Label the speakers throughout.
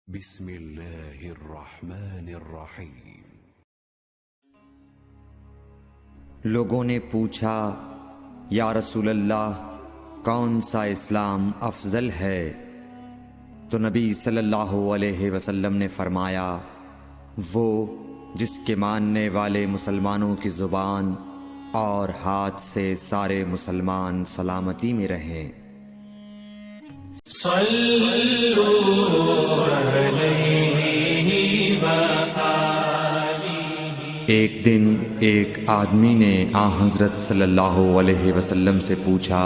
Speaker 1: بسم اللہ الرحمن الرحیم۔
Speaker 2: لوگوں نے پوچھا یا رسول اللہ کون سا اسلام افضل ہے؟ تو نبی صلی اللہ علیہ وسلم نے فرمایا وہ جس کے ماننے والے مسلمانوں کی زبان اور ہاتھ سے سارے مسلمان سلامتی میں رہیں۔ ایک دن ایک آدمی نے حضرت صلی اللہ علیہ وسلم سے پوچھا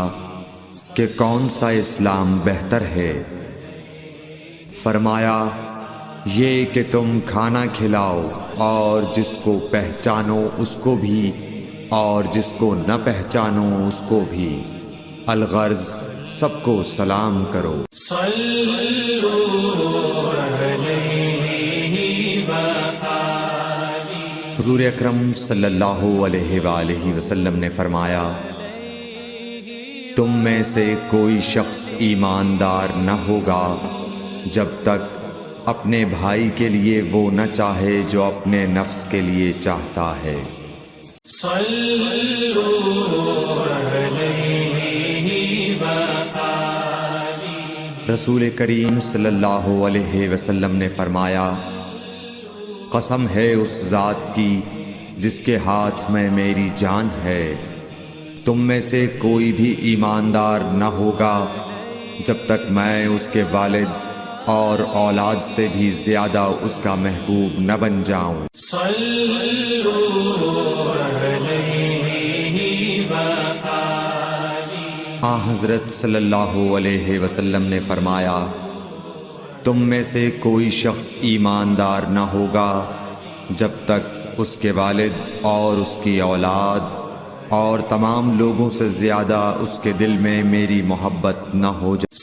Speaker 2: کہ کون سا اسلام بہتر ہے؟ فرمایا یہ کہ تم کھانا کھلاؤ اور جس کو پہچانو اس کو بھی اور جس کو نہ پہچانو اس کو بھی، الغرض سب کو سلام کرو۔ حضور اکرم صلی اللہ علیہ وآلہ وسلم نے فرمایا تم میں سے کوئی شخص ایماندار نہ ہوگا جب تک اپنے بھائی کے لیے وہ نہ چاہے جو اپنے نفس کے لیے چاہتا ہے۔ رسول کریم صلی اللہ علیہ وسلم نے فرمایا قسم ہے اس ذات کی جس کے ہاتھ میں میری جان ہے، تم میں سے کوئی بھی ایماندار نہ ہوگا جب تک میں اس کے والد اور اولاد سے بھی زیادہ اس کا محبوب نہ بن جاؤں۔ حضرت صلی اللہ علیہ وسلم نے فرمایا تم میں سے کوئی شخص ایماندار نہ ہوگا جب تک اس کے والد اور اس کی اولاد اور تمام لوگوں سے زیادہ اس کے دل میں میری محبت نہ ہو جائے۔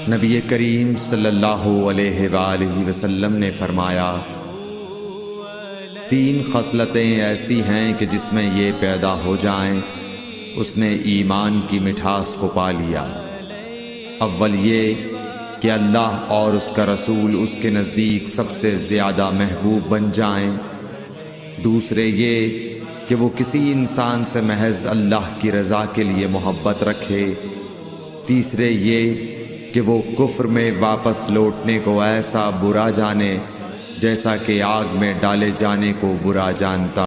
Speaker 2: نبی کریم صلی اللہ علیہ وآلہ وسلم نے فرمایا تین خصلتیں ایسی ہیں کہ جس میں یہ پیدا ہو جائیں اس نے ایمان کی مٹھاس کو پا لیا۔ اول یہ کہ اللہ اور اس کا رسول اس کے نزدیک سب سے زیادہ محبوب بن جائیں، دوسرے یہ کہ وہ کسی انسان سے محض اللہ کی رضا کے لیے محبت رکھے، تیسرے یہ کہ وہ کفر میں واپس لوٹنے کو ایسا برا جانے جیسا کہ آگ میں ڈالے جانے کو برا جانتا۔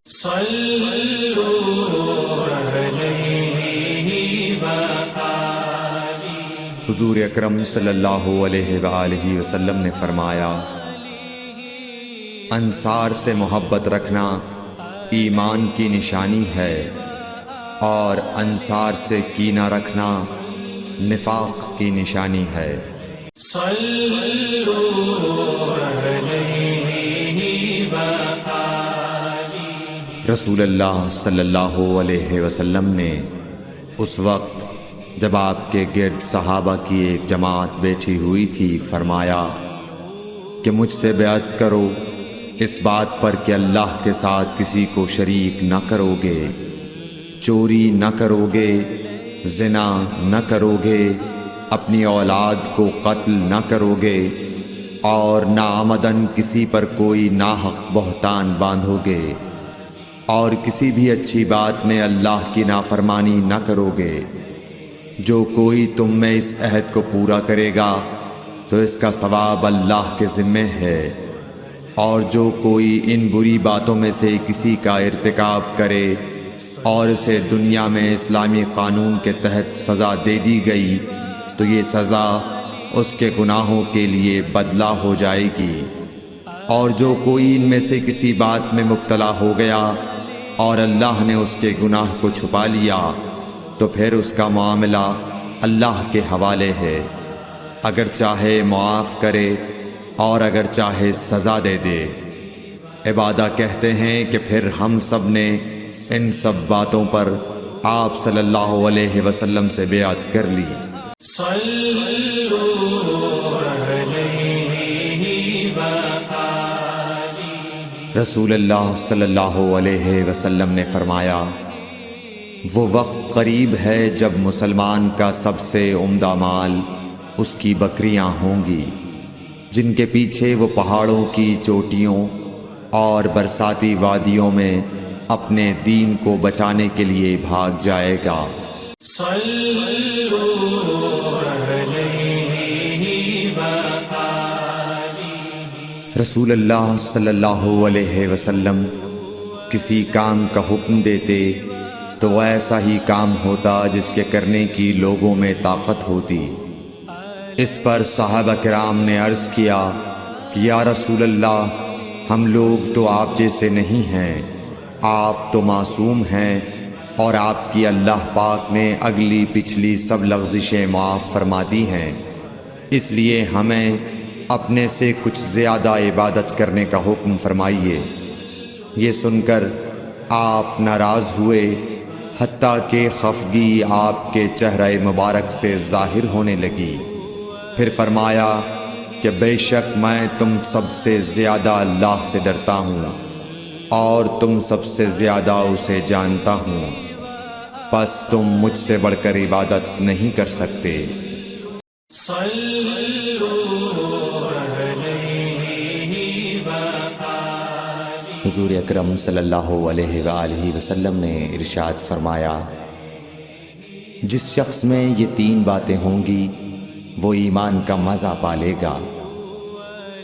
Speaker 2: حضور اکرم صلی اللہ علیہ وآلہ وسلم نے فرمایا انصار سے محبت رکھنا ایمان کی نشانی ہے اور انصار سے کینہ رکھنا نفاق کی نشانی ہے۔ رسول اللہ صلی اللہ علیہ وسلم نے اس وقت جب آپ کے گرد صحابہ کی ایک جماعت بیٹھی ہوئی تھی فرمایا کہ مجھ سے بیعت کرو اس بات پر کہ اللہ کے ساتھ کسی کو شریک نہ کرو گے، چوری نہ کرو گے، زنا نہ کرو گے، اپنی اولاد کو قتل نہ کرو گے اور ناعمدن کسی پر کوئی ناحق بہتان باندھو گے اور کسی بھی اچھی بات میں اللہ کی نافرمانی نہ کرو گے۔ جو کوئی تم میں اس عہد کو پورا کرے گا تو اس کا ثواب اللہ کے ذمے ہے، اور جو کوئی ان بری باتوں میں سے کسی کا ارتکاب کرے اور اسے دنیا میں اسلامی قانون کے تحت سزا دے دی گئی تو یہ سزا اس کے گناہوں کے لیے بدلہ ہو جائے گی، اور جو کوئی ان میں سے کسی بات میں مبتلا ہو گیا اور اللہ نے اس کے گناہ کو چھپا لیا تو پھر اس کا معاملہ اللہ کے حوالے ہے، اگر چاہے معاف کرے اور اگر چاہے سزا دے دے۔ عبادہ کہتے ہیں کہ پھر ہم سب نے ان سب باتوں پر آپ صلی اللہ علیہ وسلم سے بیعت کر لی۔ رسول اللہ صلی اللہ علیہ وسلم نے فرمایا وہ وقت قریب ہے جب مسلمان کا سب سے عمدہ مال اس کی بکریاں ہوں گی، جن کے پیچھے وہ پہاڑوں کی چوٹیوں اور برساتی وادیوں میں اپنے دین کو بچانے کے لیے بھاگ جائے گا۔ رسول اللہ صلی اللہ علیہ وسلم کسی کام کا حکم دیتے تو وہ ایسا ہی کام ہوتا جس کے کرنے کی لوگوں میں طاقت ہوتی۔ اس پر صحابہ کرام نے عرض کیا کہ یا رسول اللہ، ہم لوگ تو آپ جیسے نہیں ہیں، آپ تو معصوم ہیں اور آپ کی اللہ پاک نے اگلی پچھلی سب لغزشیں معاف فرما دی ہیں، اس لیے ہمیں اپنے سے کچھ زیادہ عبادت کرنے کا حکم فرمائیے۔ یہ سن کر آپ ناراض ہوئے، حتیٰ کہ خفگی آپ کے چہرہ مبارک سے ظاہر ہونے لگی۔ پھر فرمایا کہ بے شک میں تم سب سے زیادہ اللہ سے ڈرتا ہوں اور تم سب سے زیادہ اسے جانتا ہوں، پس تم مجھ سے بڑھ کر عبادت نہیں کر سکتے۔ حضور اکرم صلی اللہ علیہ وآلہ وسلم نے ارشاد فرمایا، جس شخص میں یہ تین باتیں ہوں گی وہ ایمان کا مزہ پالے گا۔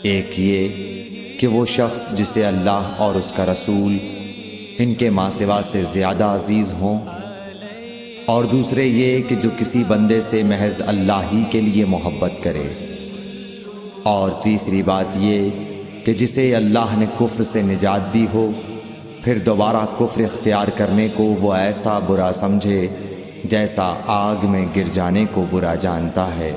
Speaker 2: ایک یہ کہ وہ شخص جسے اللہ اور اس کا رسول ان کے ماں سوا سے زیادہ عزیز ہوں، اور دوسرے یہ کہ جو کسی بندے سے محض اللہ ہی کے لیے محبت کرے، اور تیسری بات یہ کہ جسے اللہ نے کفر سے نجات دی ہو، پھر دوبارہ کفر اختیار کرنے کو وہ ایسا برا سمجھے جیسا آگ میں گر جانے کو برا جانتا ہے۔